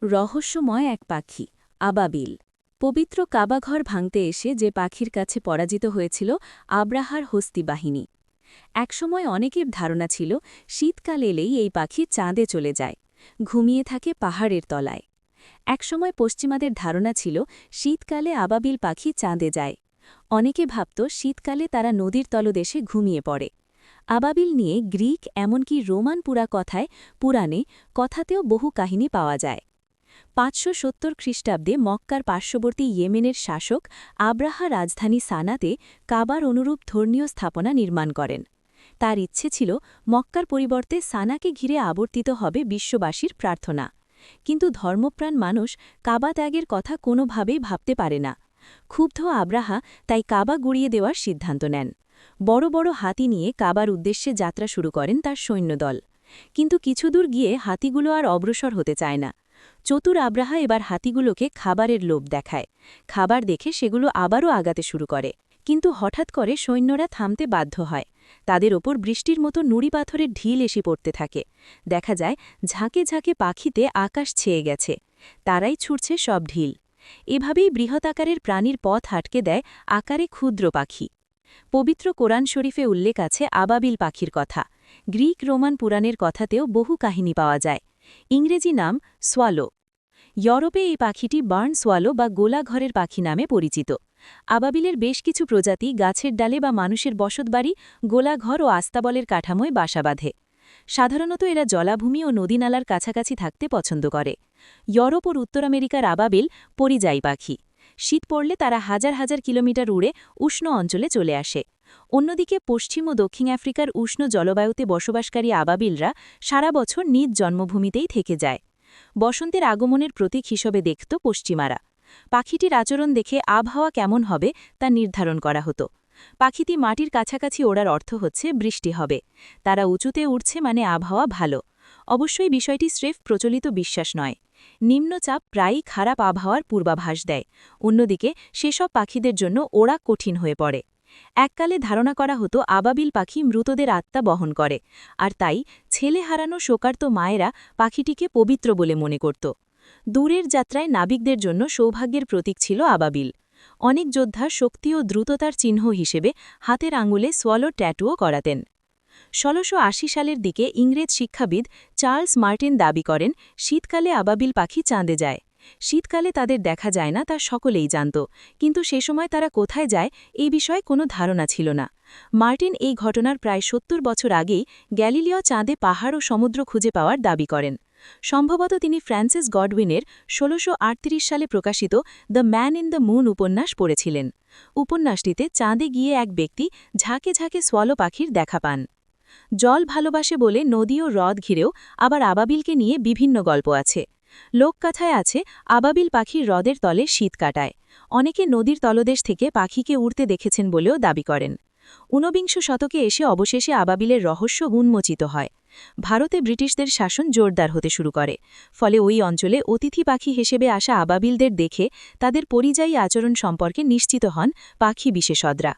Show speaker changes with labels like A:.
A: রহস্যময় এক পাখি আবাবিল পবিত্র কাবাঘর ভাঙতে এসে যে পাখির কাছে পরাজিত হয়েছিল আব্রাহার হস্তি বাহিনী। একসময় অনেকের ধারণা ছিল শীতকাল এলেই এই পাখি চাঁদে চলে যায়, ঘুমিয়ে থাকে পাহাড়ের তলায়। একসময় পশ্চিমাদের ধারণা ছিল শীতকালে আবাবিল পাখি চাঁদে যায়। অনেকে ভাবত শীতকালে তারা নদীর তলদেশে ঘুমিয়ে পড়ে। আবাবিল নিয়ে গ্রিক এমনকি রোমান পুরাণে কথাতেও বহু কাহিনী পাওয়া যায়। ৫৭০ খ্রিস্টাব্দে মক্কার পার্শ্ববর্তী ইয়েমেনের শাসক আব্রাহা রাজধানী সানাতে কাবার অনুরূপ ধর্মীয় স্থাপনা নির্মাণ করেন। তার ইচ্ছে ছিল মক্কার পরিবর্তে সানাকে ঘিরে আবর্তিত হবে বিশ্ববাসীর প্রার্থনা। কিন্তু ধর্মপ্রাণ মানুষ কাবা ত্যাগের কথা কোনোভাবেই ভাবতে পারে না। ক্ষুব্ধ আব্রাহা তাই কাবা গুড়িয়ে দেওয়ার সিদ্ধান্ত নেন। বড় বড় হাতি নিয়ে কাবার উদ্দেশ্যে যাত্রা শুরু করেন তার সৈন্যদল। কিন্তু কিছুদূর গিয়ে হাতিগুলো আর অগ্রসর হতে চায় না। চতুর আব্রাহা এবার হাতিগুলোকে খাবারের লোভ দেখায়। খাবার দেখে সেগুলো আবারও আগাতে শুরু করে, কিন্তু হঠাৎ করে সৈন্যরা থামতে বাধ্য হয়। তাদের ওপর বৃষ্টির মতো নুড়ি পাথরের ঢিল এসে পড়তে থাকে। দেখা যায় ঝাঁকে ঝাঁকে পাখিতে আকাশ ছেয়ে গেছে, তারাই ছুটছে সব ঢিল। এভাবেই বৃহৎ আকারের প্রাণীর পথ আটকে দেয় আকারে ক্ষুদ্র পাখি। পবিত্র কোরআন শরীফে উল্লেখ আছে আবাবিল পাখির কথা। গ্রিক রোমান পুরাণের কথাতেও বহু কাহিনী পাওয়া যায়। ইংরেজি নাম সোয়ালো। ইউরোপে এই পাখিটি বার্ন সোয়ালো বা গোলা ঘরের পাখি নামে পরিচিত। আবাবিলের বেশ কিছু প্রজাতি গাছের ডালে বা মানুষের বসতবাড়ি, গোলাঘর ও আস্তাবলের কাঠামোয় বাসা বাঁধে। সাধারণত এরা জলাভূমি ও নদীনালার কাছাকাছি থাকতে পছন্দ করে। ইউরোপ ও উত্তর আমেরিকার আবাবিল পরিযায়ী পাখি। শীত পড়লে তারা হাজার হাজার কিলোমিটার উড়ে উষ্ণ অঞ্চলে চলে আসে। অন্যদিকে পশ্চিম ও দক্ষিণ আফ্রিকার উষ্ণ জলবায়ুতে বসবাসকারী আবাবিলরা সারা বছর নিজ জন্মভূমিতেই থেকে যায়। বসন্তের আগমনের প্রতীক হিসেবে দেখত পশ্চিমারা। পাখিটির আচরণ দেখে আবহাওয়া কেমন হবে তা নির্ধারণ করা হতো। পাখিটি মাটির কাছাকাছি ওড়ার অর্থ হচ্ছে বৃষ্টি হবে। তারা উঁচুতে উঠছে মানে আবহাওয়া ভালো। অবশ্যই বিষয়টি স্রেফ প্রচলিত বিশ্বাস নয়। নিম্নচাপ প্রায়ই খারাপ আবহাওয়ার পূর্বাভাস দেয়। অন্যদিকে সেসব পাখিদের জন্য ওড়া কঠিন হয়ে পড়ে। এককালে ধারণা করা হতো আবাবিল পাখি মৃতদের আত্মা বহন করে, আর তাই ছেলে হারানো শোকার্ত মায়েরা পাখিটিকে পবিত্র বলে মনে করত। দূরের যাত্রায় নাবিকদের জন্য সৌভাগ্যের প্রতীক ছিল আবাবিল। অনেক যোদ্ধা শক্তি ও দ্রুততার চিহ্ন হিসেবে হাতের আঙুলে সোয়ালো ট্যাটুও করাতেন। ১৬৮০ সালের দিকে ইংরেজ শিক্ষাবিদ চার্লস মার্টিন দাবি করেন শীতকালে আবাবিল পাখি চাঁদে যায়। শীতকালে তাদের দেখা যায় না তা সকলেই জানত, কিন্তু সে সময় তারা কোথায় যায় এই বিষয়ে কোনো ধারণা ছিল না। মার্টিন এই ঘটনার প্রায় ৭০ বছর আগেই গ্যালিলিও চাঁদে পাহাড় ও সমুদ্র খুঁজে পাওয়ার দাবি করেন। সম্ভবত তিনি ফ্রান্সিস গডউইনের ১৬৩৮ সালে প্রকাশিত the man in the moon উপন্যাস পড়েছিলেন। উপন্যাসটিতে চাঁদে গিয়ে এক ব্যক্তি ঝাঁকে ঝাঁকে সোয়ালো পাখির দেখা পান। জল ভালোবাসে বলে নদী ও হ্রদ ঘিরেও আবার আবাবিলকে নিয়ে বিভিন্ন গল্প আছে। লোককথায় আছে আবাবিল পাখির হ্রদের তলে শীত কাটায়। অনেকে নদীর তলদেশ থেকে পাখিকে উড়তে দেখেছেন বলেও দাবি করেন। ১৯বিংশ শতকে এসে অবশেষে আবাবিলের রহস্য উন্মোচিত হয়। ভারতে ব্রিটিশদের শাসন জোরদার হতে শুরু করে। ফলে ওই অঞ্চলে অতিথি পাখি হিসেবে আসা আবাবিলদের দেখে তাদের পরিযায়ী আচরণ সম্পর্কে নিশ্চিত হন পাখি বিশেষজ্ঞরা।